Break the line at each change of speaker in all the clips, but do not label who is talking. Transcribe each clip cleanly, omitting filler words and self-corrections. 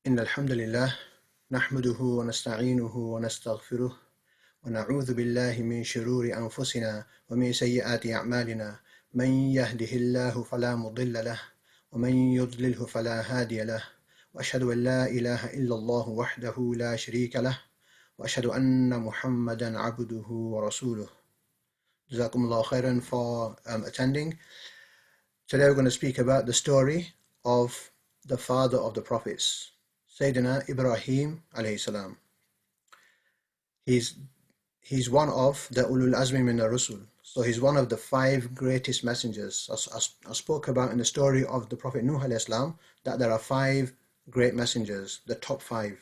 إن الحمد لله نحمده ونستعينه ونستغفره ونعوذ بالله من شرور أنفسنا ومن سيئات أعمالنا من يهده الله فلا مضل له ومن يضلله فلا هادي له وأشهد أن لا إله إلا الله وحده لا شريك له وأشهد أن محمدا عبده ورسوله. جزاكم الله خيرا for attending. Today we're going to speak about the story of the father of the prophets, Sayyidina Ibrahim alaihi salam. He's one of the ulul azmi min ar-rusul. So he's one of the 5 greatest messengers. I spoke about in the story of the Prophet Nuh alayhi salam that there are 5 great messengers, the top 5.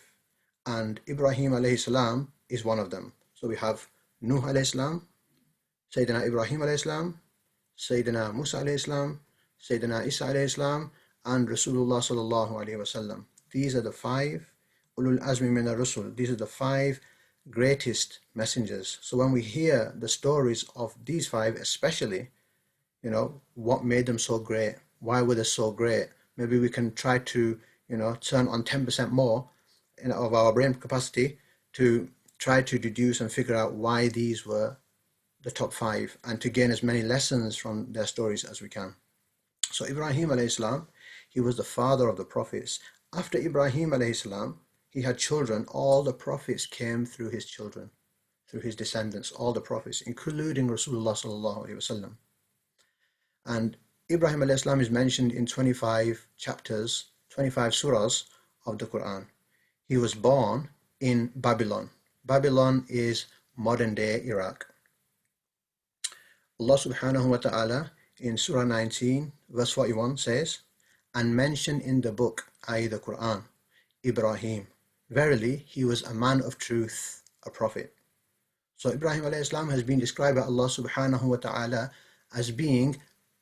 And Ibrahim alayhi salam is one of them. So we have Nuh alayhi salam, Sayyidina Ibrahim alayhi salam, Sayyidina Musa alayhi salam, Sayyidina Isa alayhi salam, and Rasulullah sallallahu alayhi wasallam. These are the 5 ulul azmi min ar-rusul. These are the 5 greatest messengers. So when we hear the stories of these 5 especially, what made them so great? Why were they so great? Maybe we can try to, turn on 10% more of our brain capacity to try to deduce and figure out why these were the top 5 and to gain as many lessons from their stories as we can. So Ibrahim alayhi salam, he was the father of the prophets. After Ibrahim alayhi salam, he had children. All the prophets came through his children, through his descendants, all the prophets, including Rasulullah sallallahu alaihi wasallam. And Ibrahim alayhi salam is mentioned in 25 chapters, 25 surahs of the Quran. He was born in Babylon. Babylon is modern-day Iraq. Allah subhanahu wa ta'ala in Surah 19, verse 41 says, "And mention in the book, i.e. the Quran, Ibrahim. Verily, he was a man of truth, a prophet." So Ibrahim alayhi salam has been described by Allah subhanahu wa ta'ala as being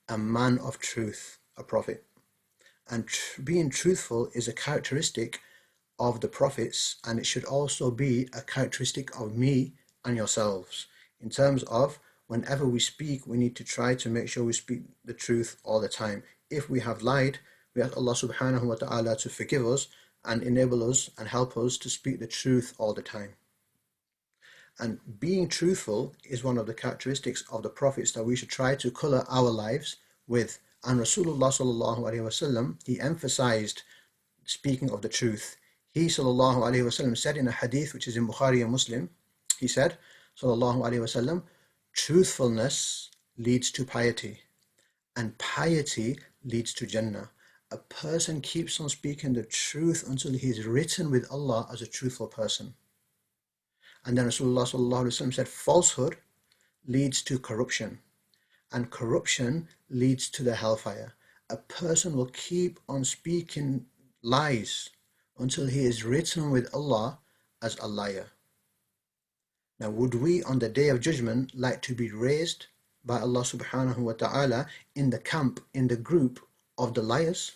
a man of truth, a prophet. And being truthful is a characteristic of the prophets, and it should also be a characteristic of me and yourselves. In terms of whenever we speak, we need to try to make sure we speak the truth all the time. If we have lied, we ask Allah subhanahu wa ta'ala to forgive us and enable us and help us to speak the truth all the time. And being truthful is one of the characteristics of the prophets that we should try to color our lives with. And Rasulullah sallallahu alaihi wasallam, he emphasized speaking of the truth. He sallallahu alaihi wasallam said in a hadith which is in Bukhari and Muslim, he said sallallahu alaihi wasallam, truthfulness leads to piety, and piety leads to Jannah. A person keeps on speaking the truth until he is written with Allah as a truthful person. And then Rasulullah sallallahu alaihi wasallam said, falsehood leads to corruption, and corruption leads to the hellfire. A person will keep on speaking lies until he is written with Allah as a liar. Now, would we on the day of judgment like to be raised by Allah subhanahu wa ta'ala in the camp, in the group of the liars?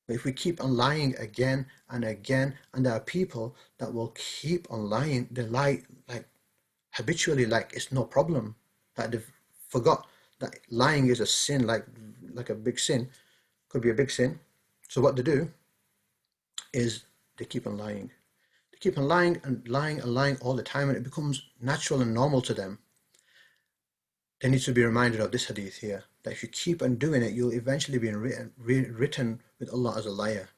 But if we keep on lying again and again, and there are people that will keep on lying, they lie like habitually, like it's no problem, that they've forgot that lying is a sin, like a big sin, could be a big sin. So what they do is they keep on lying. They keep on lying and lying and lying all the time, and it becomes natural and normal to them. They need to be reminded of this hadith here, that if you keep on doing it, you'll eventually be written with Allah as a liar.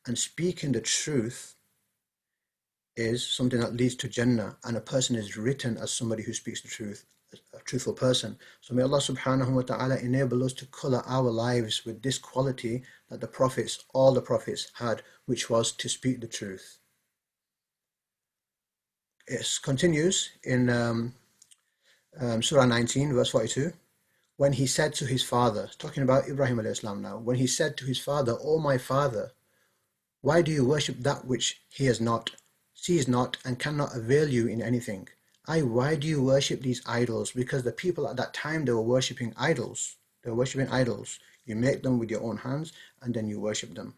And speaking the truth is something that leads to Jannah, and a person is written as somebody who speaks the truth, a truthful person. So may Allah subhanahu wa ta'ala enable us to color our lives with this quality that the prophets, all the prophets had, which was to speak the truth. It continues in Surah 19, verse 42. When he said to his father, talking about Ibrahim alayhi salam now, when he said to his father, "O my father, why do you worship that which he has not, sees not, and cannot avail you in anything? Why do you worship these idols?" Because the people at that time, they were worshipping idols. They were worshipping idols. You make them with your own hands, and then you worship them.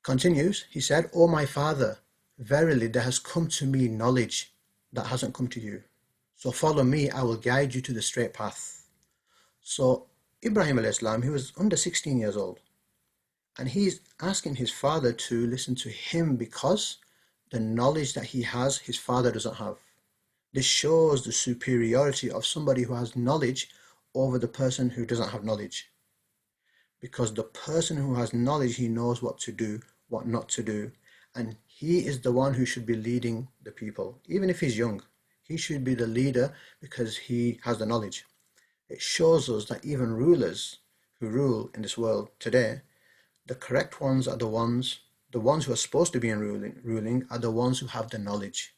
Continues, he said, "O my father, verily there has come to me knowledge that hasn't come to you. So follow me, I will guide you to the straight path." So Ibrahim alayhi salam, he was under 16 years old. And he's asking his father to listen to him because the knowledge that he has, his father doesn't have. This shows the superiority of somebody who has knowledge over the person who doesn't have knowledge. Because the person who has knowledge, he knows what to do, what not to do. And he is the one who should be leading the people. Even if he's young, he should be the leader because he has the knowledge. It shows us that even rulers who rule in this world today, the correct ones are the ones who are supposed to be in ruling are the ones who have the knowledge.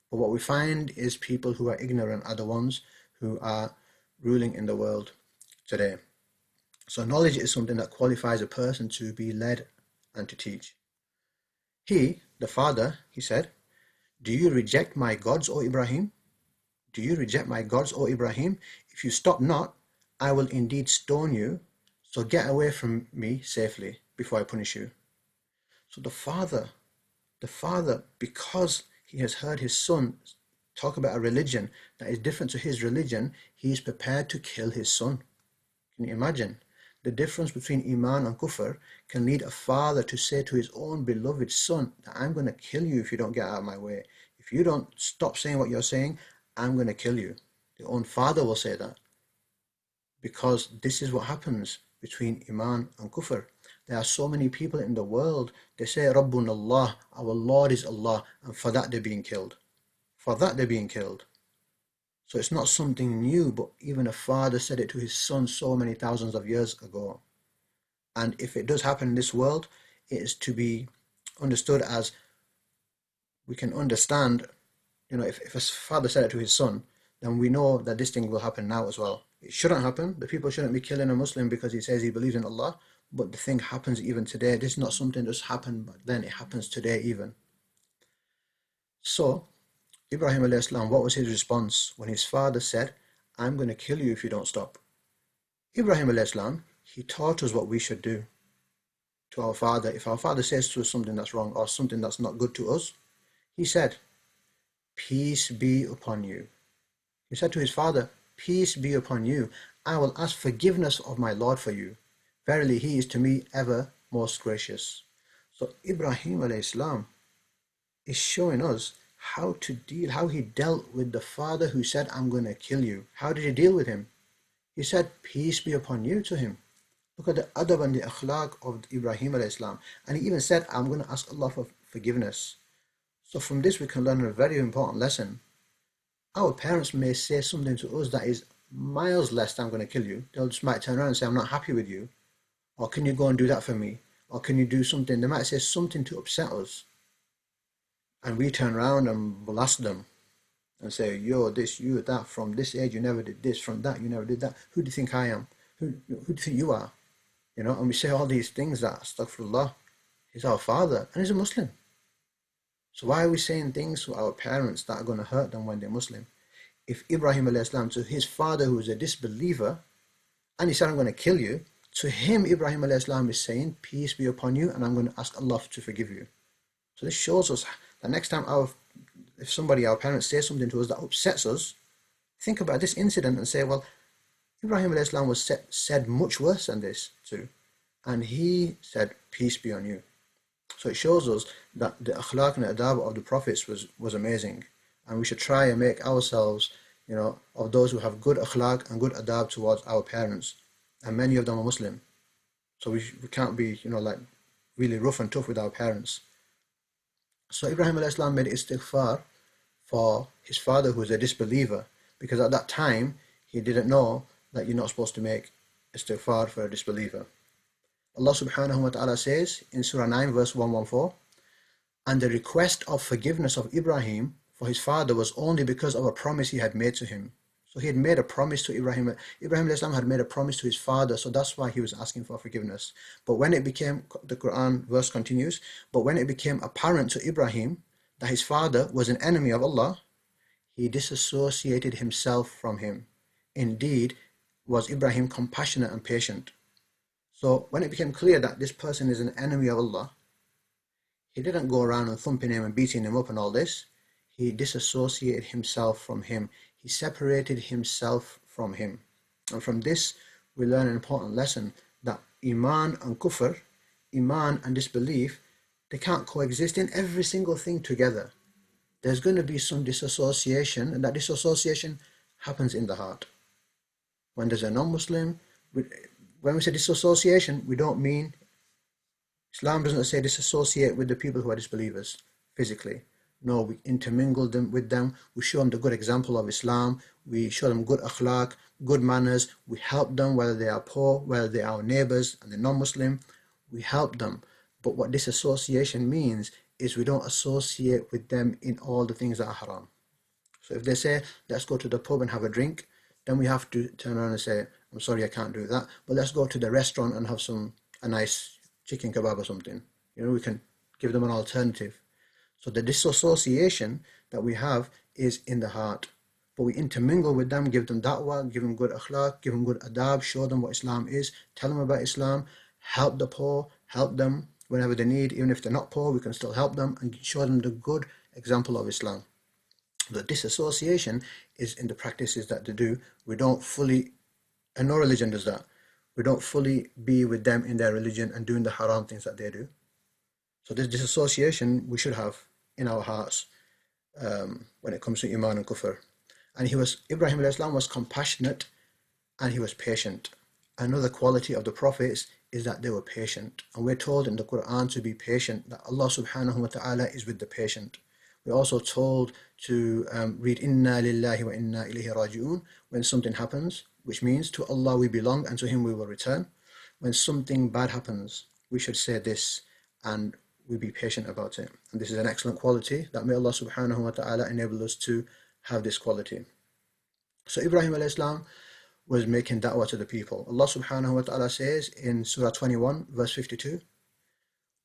But what we find is people who are ignorant are the ones who are ruling in the world today. So knowledge is something that qualifies a person to be led and to teach. He, the father, he said, "Do you reject my gods, O Ibrahim? Do you reject my gods, O Ibrahim? If you stop not, I will indeed stone you. So get away from me safely before I punish you." So the father, because he has heard his son talk about a religion that is different to his religion, he is prepared to kill his son. Can you imagine? The difference between Iman and Kufr can lead a father to say to his own beloved son that I'm going to kill you if you don't get out of my way. If you don't stop saying what you're saying, I'm going to kill you. The own father will say that. Because this is what happens between Iman and Kufr. There are so many people in the world, they say Rabbun Allah, our Lord is Allah, and for that they're being killed. For that they're being killed. So it's not something new, but even a father said it to his son so many thousands of years ago. And if it does happen in this world, it is to be understood as we can understand, if a father said it to his son, then we know that this thing will happen now as well. It shouldn't happen. The people shouldn't be killing a Muslim because he says he believes in Allah, but the thing happens even today. This is not something that just happened back then, it happens today even. So, Ibrahim alayhi salam, what was his response when his father said, I'm going to kill you if you don't stop? Ibrahim alayhi salam, he taught us what we should do to our father. If our father says to us something that's wrong or something that's not good to us, he said, peace be upon you. He said to his father, peace be upon you. I will ask forgiveness of my Lord for you. Verily, he is to me ever most gracious. So Ibrahim alayhi salam is showing us how he dealt with the father who said, I'm going to kill you. How did he deal with him? He said, peace be upon you to him. Look at the adab and the akhlaq of Ibrahim alayhi salam. And he even said, I'm going to ask Allah for forgiveness. So from this we can learn a very important lesson. Our parents may say something to us that is miles less than I'm going to kill you. They'll just might turn around and say, I'm not happy with you. Or can you go and do that for me? Or can you do something? They might say something to upset us. And we turn around and blast them and say, you're this, you're that, from this age you never did this, from that you never did that. Who do you think I am? Who do you think you are? And we say all these things that, astaghfirullah, he's our father and he's a Muslim. So why are we saying things to our parents that are going to hurt them when they're Muslim? If Ibrahim alayhi salam, to his father who was a disbeliever, and he said, I'm going to kill you, to him Ibrahim alayhi salam is saying, peace be upon you, and I'm going to ask Allah to forgive you. So this shows us that next time if our parents say something to us that upsets us, think about this incident and say, well, Ibrahim alayhi salam was said much worse than this too. And he said, peace be on you. So it shows us that the akhlaq and adab of the prophets was amazing. And we should try and make ourselves, of those who have good akhlaq and good adab towards our parents. And many of them are Muslim. So we can't be, really rough and tough with our parents. So Ibrahim alayhi salam made istighfar for his father who was a disbeliever, because at that time he didn't know that you're not supposed to make istighfar for a disbeliever. Allah subhanahu wa ta'ala says in Surah 9 verse 114, and the request of forgiveness of Ibrahim for his father was only because of a promise he had made to him. So he had made a promise to Ibrahim. Ibrahim alayhi salam had made a promise to his father, so that's why he was asking for forgiveness. But when it became, the Quran verse continues, but when it became apparent to Ibrahim that his father was an enemy of Allah, he disassociated himself from him. Indeed, was Ibrahim compassionate and patient. So when it became clear that this person is an enemy of Allah, he didn't go around and thumping him and beating him up and all this. He disassociated himself from him. He separated himself from him. And from this, we learn an important lesson that Iman and Kufr, Iman and disbelief, they can't coexist in every single thing together. There's going to be some disassociation, and that disassociation happens in the heart. When there's a non-Muslim, when we say disassociation, we don't mean, Islam doesn't say disassociate with the people who are disbelievers physically. No, we intermingle them with them. We show them the good example of Islam. We show them good akhlaq, good manners. We help them, whether they are poor, whether they are our neighbors and they're non-Muslim. We help them. But what disassociation means is we don't associate with them in all the things that are haram. So if they say, let's go to the pub and have a drink, then we have to turn around and say, I'm sorry, I can't do that. But let's go to the restaurant and have a nice chicken kebab or something. We can give them an alternative. So the disassociation that we have is in the heart. But we intermingle with them, give them dawah, give them good akhlaq, give them good adab, show them what Islam is, tell them about Islam, help the poor, help them whenever they need. Even if they're not poor, we can still help them and show them the good example of Islam. The disassociation is in the practices that they do. We don't fully, and no religion does that, we don't fully be with them in their religion and doing the haram things that they do. So this disassociation we should have in our hearts when it comes to Iman and Kufr. And Ibrahim alayhi salam was compassionate and he was patient. Another quality of the prophets is that they were patient. And we're told in the Quran to be patient, that Allah subhanahu wa ta'ala is with the patient. We're also told to read Inna lillahi wa inna ilaihi raji'un when something happens, which means to Allah we belong and to Him we will return. When something bad happens, we should say this and we be patient about it. And this is an excellent quality that may Allah subhanahu wa ta'ala enable us to have this quality. So Ibrahim alayhi salam was making da'wah to the people. Allah subhanahu wa ta'ala says in Surah 21 verse 52,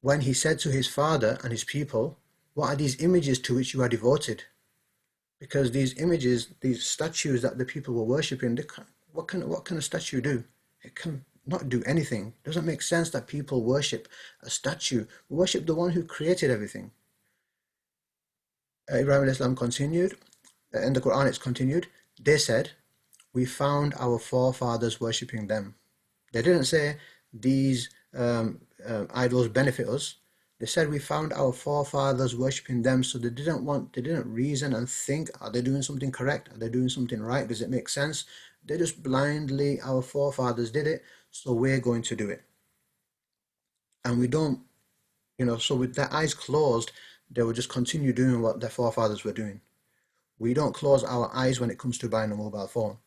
when he said to his father and his people, what are these images to which you are devoted? Because these images, these statues that the people were worshipping, what can a statue do? It can not do anything. It doesn't make sense that people worship a statue. We worship the one who created everything. Ibrahim alayhi salam continued, in the Quran it's continued, they said, we found our forefathers worshipping them. They didn't say these idols benefit us. They said we found our forefathers worshipping them, so they didn't reason and think, are they doing something correct? Are they doing something right? Does it make sense? They just blindly, our forefathers did it, so we're going to do it. And we don't, so with their eyes closed, they would just continue doing what their forefathers were doing. We don't close our eyes when it comes to buying a mobile phone.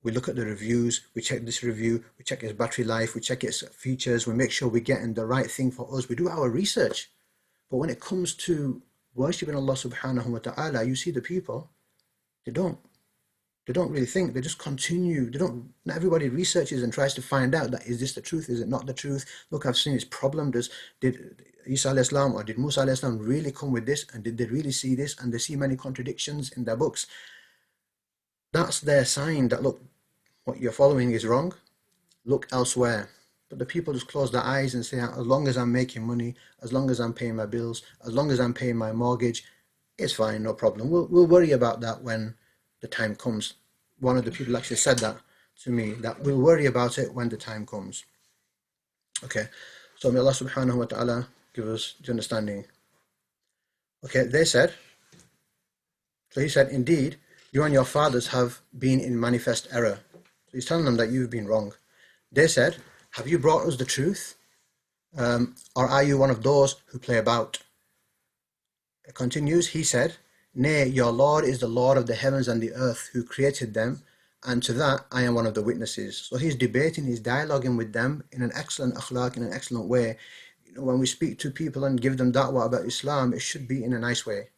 We look at the reviews, we check this review, we check its battery life, we check its features, we make sure we're getting the right thing for us. We do our research. But when it comes to worshipping Allah subhanahu wa ta'ala, you see the people, they don't really think, they just continue. Not everybody researches and tries to find out that is this the truth, is it not the truth? Look, I've seen this problem. Did Isa alayhi salam or did Musa alayhi salam really come with this, and did they really see this? And they see many contradictions in their books. That's their sign that, look, what you're following is wrong. Look elsewhere. But the people just close their eyes and say, as long as I'm making money, as long as I'm paying my bills, as long as I'm paying my mortgage, it's fine, no problem. We'll worry about that when the time comes. One of the people actually said that to me, that we'll worry about it when the time comes. Okay, so may Allah subhanahu wa ta'ala give us the understanding. Okay, he said, indeed, you and your fathers have been in manifest error. So he's telling them that you've been wrong. They said, have you brought us the truth? Or are you one of those who play about? It continues, he said, nay, your Lord is the Lord of the heavens and the earth, who created them, and to that I am one of the witnesses. So he's debating, he's dialoguing with them in an excellent akhlaq, in an excellent way. When we speak to people and give them da'wah about Islam, it should be in a nice way.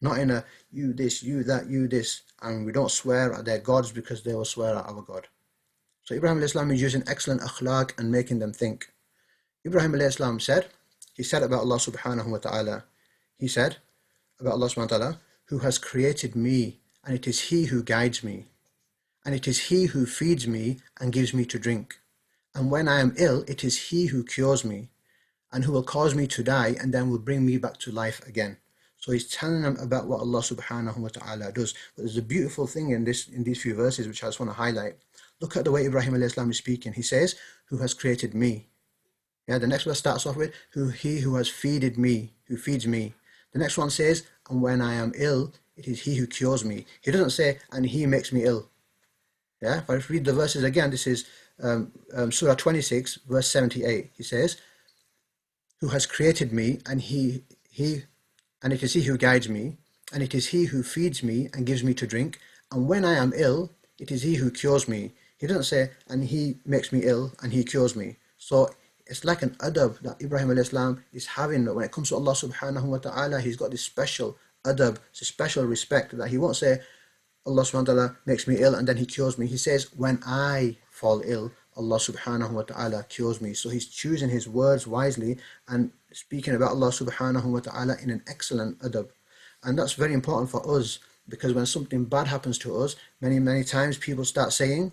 Not in a, you this, you that, you this, and we don't swear at their gods because they will swear at our God. So Ibrahim alayhi salam is using excellent akhlaq and making them think. Ibrahim alayhi salam said, he said about Allah subhanahu wa ta'ala, he said about Allah subhanahu wa ta'ala, who has created me, and it is He who guides me, and it is He who feeds me and gives me to drink. And when I am ill, it is He who cures me, and who will cause me to die, and then will bring me back to life again. So he's telling them about what Allah subhanahu wa ta'ala does. But there's a beautiful thing in these few verses which I just want to highlight. Look at the way Ibrahim alayhi salam is speaking. He says, who has created me. Yeah, the next verse starts off with, he who has feeded me, who feeds me. The next one says, and when I am ill, it is he who cures me. He doesn't say, and he makes me ill. Yeah, if I read the verses again, this is Surah 26, verse 78. He says, who has created me, and and it is he who guides me, and it is he who feeds me and gives me to drink. And when I am ill, it is he who cures me. He doesn't say, and he makes me ill and he cures me. So it's like an adab that Ibrahim alayhi salam is having when it comes to Allah subhanahu wa ta'ala. He's got this special adab, it's a special respect that he won't say, Allah subhanahu wa ta'ala makes me ill and then he cures me. He says, when I fall ill, Allah subhanahu wa ta'ala cures me. So he's choosing his words wisely and speaking about Allah subhanahu wa ta'ala in an excellent adab. And that's very important for us, because when something bad happens to us, many times people start saying,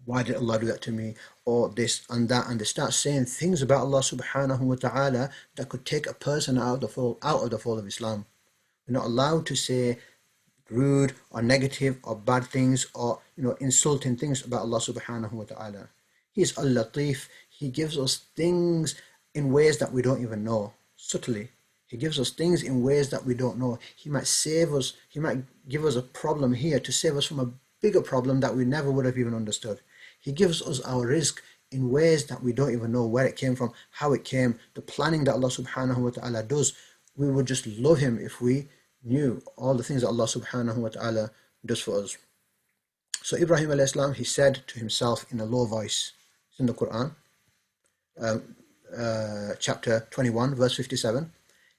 why did Allah do that to me? Or this and that, and they start saying things about Allah subhanahu wa ta'ala that could take a person out of the fold of Islam. We're not allowed to say rude or negative or bad things or insulting things about Allah subhanahu wa ta'ala. He is al-latif. He gives us things in ways that we don't even know, subtly. He gives us things in ways that we don't know. He might save us, he might give us a problem here to save us from a bigger problem that we never would have even understood. He gives us our rizq in ways that we don't even know where it came from, how it came, the planning that Allah subhanahu wa ta'ala does. We would just love him if we knew all the things that Allah subhanahu wa ta'ala does for us. So Ibrahim alayhi salam, he said to himself in a low voice, it's in the Quran, chapter 21, verse 57,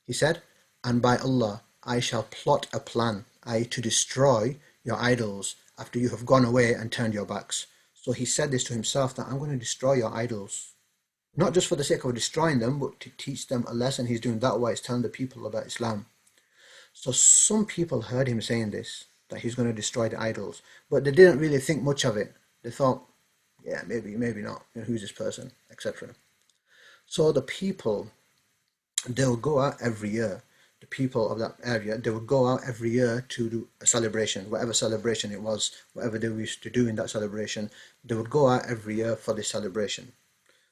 he said, and by Allah, I shall plot a plan, to destroy your idols after you have gone away and turned your backs. So he said this to himself, that I'm going to destroy your idols. Not just for the sake of destroying them, but to teach them a lesson. He's doing that while he's telling the people about Islam. So some people heard him saying this, that he's going to destroy the idols, but they didn't really think much of it. They thought, yeah, maybe not. Who's this person, etc. So the people, they'll go out every year. The people of that area, they would go out every year to do a celebration, whatever celebration it was, whatever they used to do in that celebration, they would go out every year for this celebration.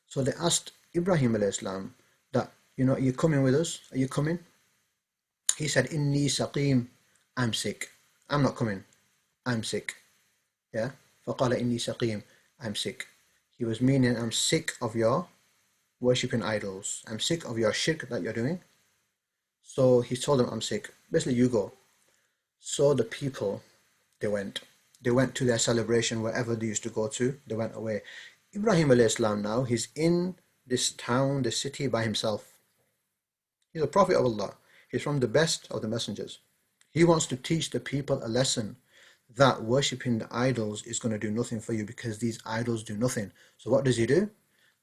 So they asked Ibrahim alayhi salam that, are you coming with us? Are you coming? He said, Inni saqim, I'm sick. I'm not coming. I'm sick. Yeah? فَقَالَ إِنِّي سَقِيمٌ, I'm sick. He was meaning, I'm sick of your worshipping idols. I'm sick of your shirk that you're doing. So he told them, I'm sick. Basically, you go. So the people, they went. They went to their celebration, wherever they used to go to. They went away. Ibrahim alayhi salam now, he's in this town, this city by himself. He's a prophet of Allah. He's from the best of the messengers. He wants to teach the people a lesson that worshipping the idols is going to do nothing for you, because these idols do nothing. So what does he do?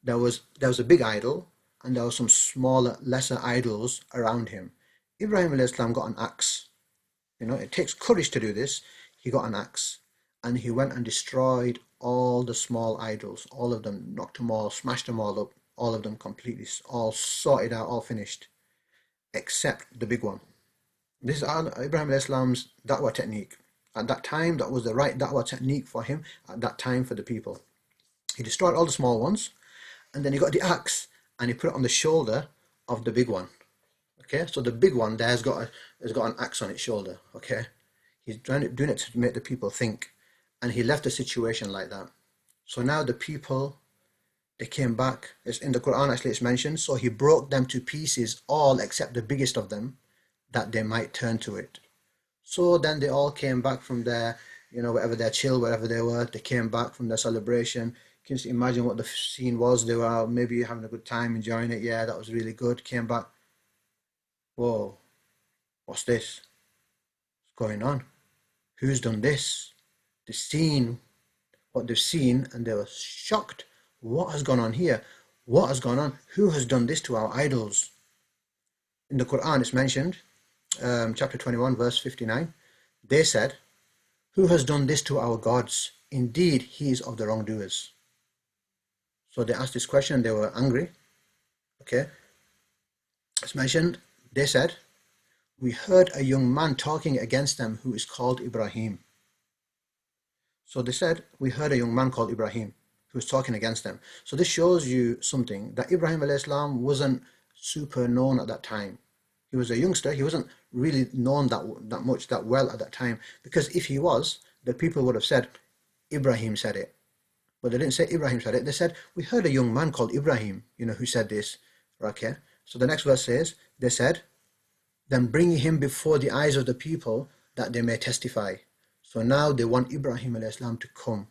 There was a big idol, and there were some smaller, lesser idols around him. Ibrahim alayhi salam got an axe. It takes courage to do this. He got an axe, and he went and destroyed all the small idols, all of them, knocked them all, smashed them all up, all of them completely, all sorted out, all finished, except the big one. This is Ibrahim alayhi salam's dawah technique. At that time, that was the right da'wah technique for him at that time for the people. He destroyed all the small ones, and then he got the axe and he put it on the shoulder of the big one. Okay, so the big one there has got an axe on its shoulder. Okay, he's doing it to make the people think, and he left the situation like that. So now the people, they came back. It's in the Quran, actually, it's mentioned. So he broke them to pieces, all except the biggest of them, that they might turn to it. So then they all came back from their, wherever they're chill, wherever they were, they came back from their celebration. You can imagine what the scene was. They were out, maybe having a good time, enjoying it. Yeah, that was really good. Came back. Whoa, what's this? What's going on? Who's done this? They've seen what they've seen, and they were shocked. What has gone on here? What has gone on? Who has done this to our idols? In the Quran, it's mentioned, chapter 21, verse 59, they said, who has done this to our gods? Indeed, he is of the wrongdoers. So they asked this question, they were angry. Okay, it's mentioned, they said, we heard a young man talking against them who is called Ibrahim. So they said, we heard a young man called Ibrahim. who was talking against them. So this shows you something, that Ibrahim alayhi salam wasn't super known at that time. He was a youngster. He wasn't really known that much, that well at that time. Because if he was, the people would have said, Ibrahim said it. But they didn't say Ibrahim said it. They said, we heard a young man called Ibrahim, who said this. Okay. So the next verse says, they said, then bring him before the eyes of the people that they may testify. So now they want Ibrahim alayhi salam to come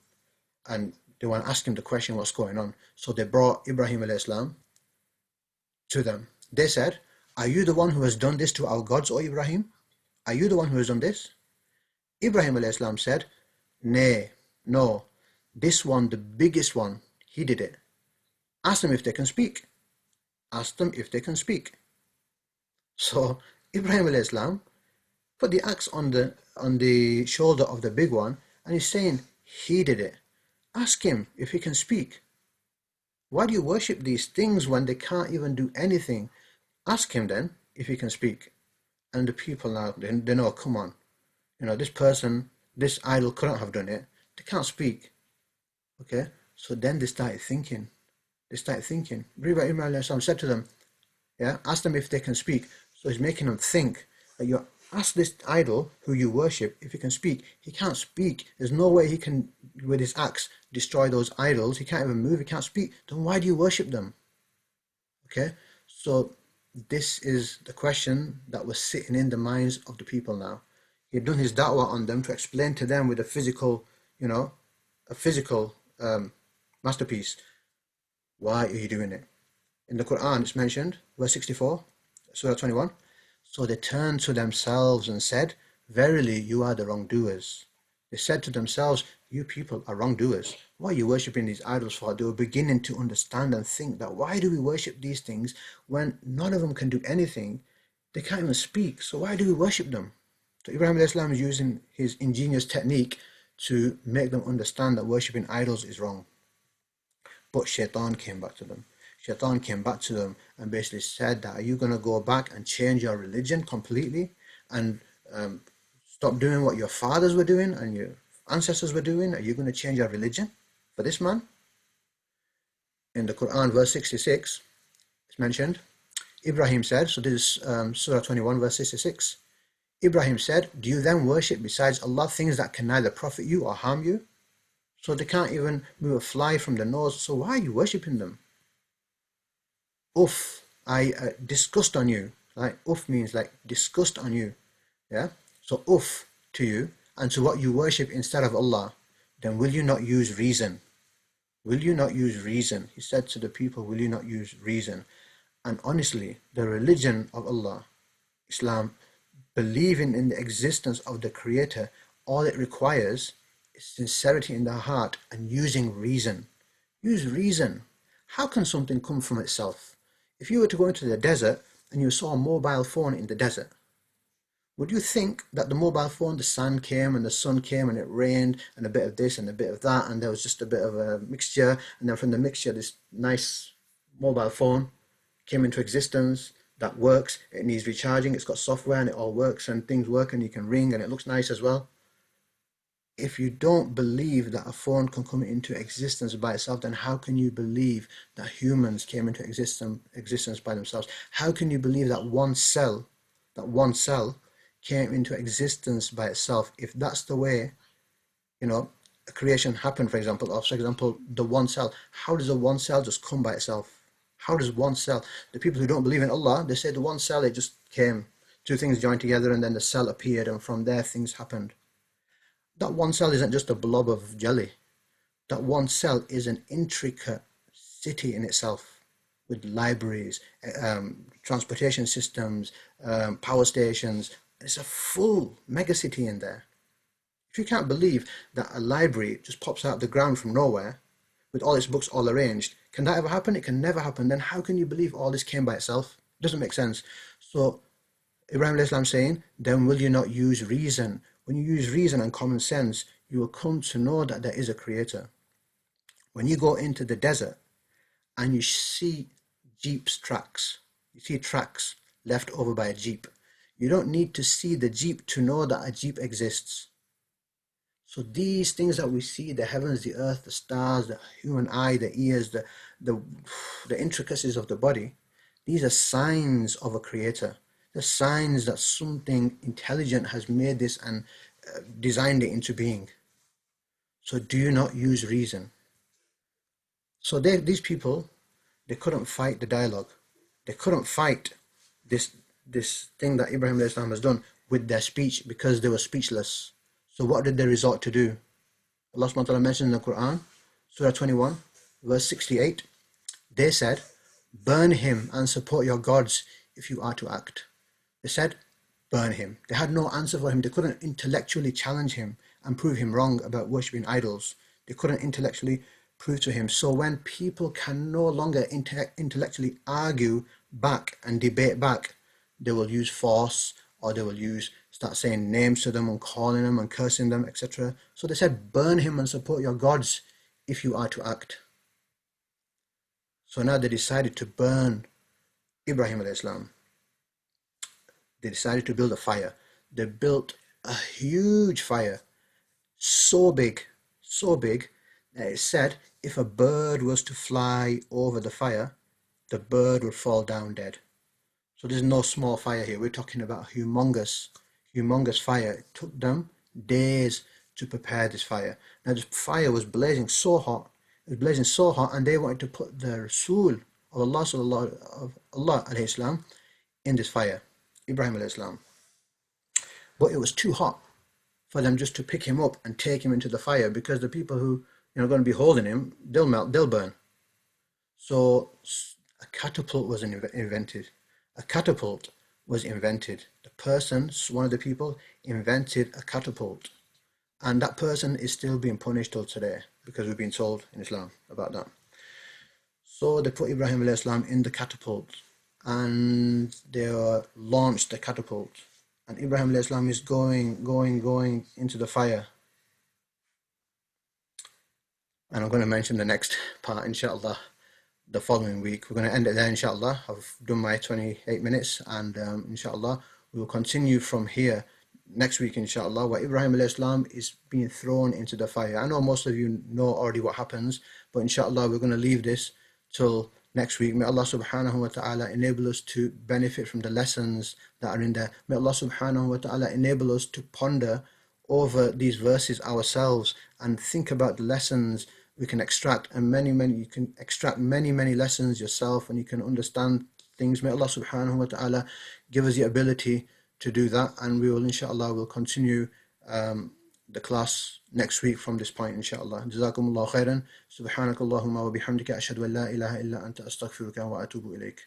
and they want to ask him the question, what's going on. So they brought Ibrahim alayhi salam to them. They said, are you the one who has done this to our gods, O Ibrahim? Are you the one who has done this? Ibrahim alayhi salam said, nay, no, this one, the biggest one, he did it. Ask them if they can speak. Ask them if they can speak. So Ibrahim alayhi salam put the axe on the shoulder of the big one, and he's saying, he did it. Ask him if he can speak. Why do you worship these things when they can't even do anything? Ask him then if he can speak. And the people now, they know, come on, this person, this idol couldn't have done it. They can't speak. Okay, so then they started thinking. Ibrahim said to them, ask them if they can speak. So he's making them think that you ask this idol who you worship if he can speak. He can't speak. There's no way he can, with his axe, destroy those idols. He can't even move. He can't speak. Then why do you worship them? Okay, so this is the question that was sitting in the minds of the people now. He had done his da'wah on them to explain to them with a physical, masterpiece. Why are you doing it? In the Quran, it's mentioned, verse 64, Surah 21. So they turned to themselves and said, verily, you are the wrongdoers. They said to themselves, you people are wrongdoers. Why are you worshipping these idols for? They were beginning to understand and think that why do we worship these things when none of them can do anything? They can't even speak. So why do we worship them? So Ibrahim alayhi salam is using his ingenious technique to make them understand that worshipping idols is wrong. But Shaitan came back to them. Shaitan came back to them and basically said that, are you going to go back and change your religion completely and stop doing what your fathers were doing and your ancestors were doing? Are you going to change your religion for this man? In the Quran, verse 66, it's mentioned, Ibrahim said, so this is Surah 21, verse 66, Ibrahim said, do you then worship besides Allah things that can neither profit you or harm you? So they can't even move a fly from the nose, so why are you worshipping them? Uff, I disgust on you. Like uff means like disgust on you. Yeah. So uff to you and to what you worship instead of Allah. Then will you not use reason? Will you not use reason? He said to the people, will you not use reason? And honestly, the religion of Allah, Islam, believing in the existence of the Creator, all it requires is sincerity in the heart and using reason. Use reason. How can something come from itself? If you were to go into the desert and you saw a mobile phone in the desert, would you think that the mobile phone, the sand came and the sun came and it rained and a bit of this and a bit of that and there was just a bit of a mixture, and then from the mixture this nice mobile phone came into existence that works, it needs recharging, it's got software and it all works and things work and you can ring and it looks nice as well? If you don't believe that a phone can come into existence by itself, then how can you believe that humans came into existence by themselves? How can you believe that one cell came into existence by itself? If that's the way, a creation happened, for example, the one cell, how does a one cell just come by itself? How does one cell, the people who don't believe in Allah, they say the one cell, it just came, two things joined together and then the cell appeared and from there things happened. That one cell isn't just a blob of jelly. That one cell is an intricate city in itself with libraries, transportation systems, power stations. It's a full megacity in there. If you can't believe that a library just pops out of the ground from nowhere with all its books all arranged, can that ever happen? It can never happen. Then how can you believe all this came by itself? It doesn't make sense. So Ibrahim alayhi salam saying, then will you not use reason? When you use reason and common sense, you will come to know that there is a creator. When you go into the desert and you see jeep's tracks, you see tracks left over by a jeep, you don't need to see the jeep to know that a jeep exists. So these things that we see, the heavens, the earth, the stars, the human eye, the ears, the, the intricacies of the body, these are signs of a creator. The signs that something intelligent has made this and designed it into being. So do not use reason. So these people, they couldn't fight the dialogue. They couldn't fight this thing that Ibrahim Islam has done with their speech because they were speechless. So what did they resort to do? Allah subhanahu wa ta'ala mentions in the Quran, Surah 21, verse 68, they said, burn him and support your gods if you are to act. They said, burn him. They had no answer for him. They couldn't intellectually challenge him and prove him wrong about worshipping idols. They couldn't intellectually prove to him. So when people can no longer intellectually argue back and debate back, they will use force, or they will start saying names to them and calling them and cursing them, etc. So they said, burn him and support your gods if you are to act. So now they decided to burn Ibrahim alayhi salam. They decided to build a fire. They built a huge fire, so big that it said if a bird was to fly over the fire, the bird would fall down dead. So there's no small fire here. We're talking about a humongous fire. It took them days to prepare this fire. Now this fire was blazing so hot. It was blazing so hot, and they wanted to put the Rasul of Allah alayhi salam in this fire, Ibrahim alayhi salam. But it was too hot for them just to pick him up and take him into the fire, because the people who are going to be holding him, they'll melt, they'll burn. So a catapult was invented. A catapult was invented. One of the people invented a catapult. And that person is still being punished till today, because we've been told in Islam about that. So they put Ibrahim alayhi salam in the catapult, and they launched the catapult. And Ibrahim alayhi salam is going into the fire. And I'm going to mention the next part, inshallah, the following week. We're going to end it there, inshallah. I've done my 28 minutes, and inshallah, we will continue from here next week, inshallah, where Ibrahim alayhi salam is being thrown into the fire. I know most of you know already what happens, but inshallah, we're going to leave this till next week. May Allah subhanahu wa ta'ala enable us to benefit from the lessons that are in there. May Allah subhanahu wa ta'ala enable us to ponder over these verses ourselves and think about the lessons we can extract, and you can extract many lessons yourself, and you can understand things. May Allah subhanahu wa ta'ala give us the ability to do that, and we will inshallah continue the class next week from this point, inshallah. Jazakumullahu khairan. Subhanakallahumma wa bihamdika ashhadu an la ilaha illa anta astaghfiruka wa atubu ilayk.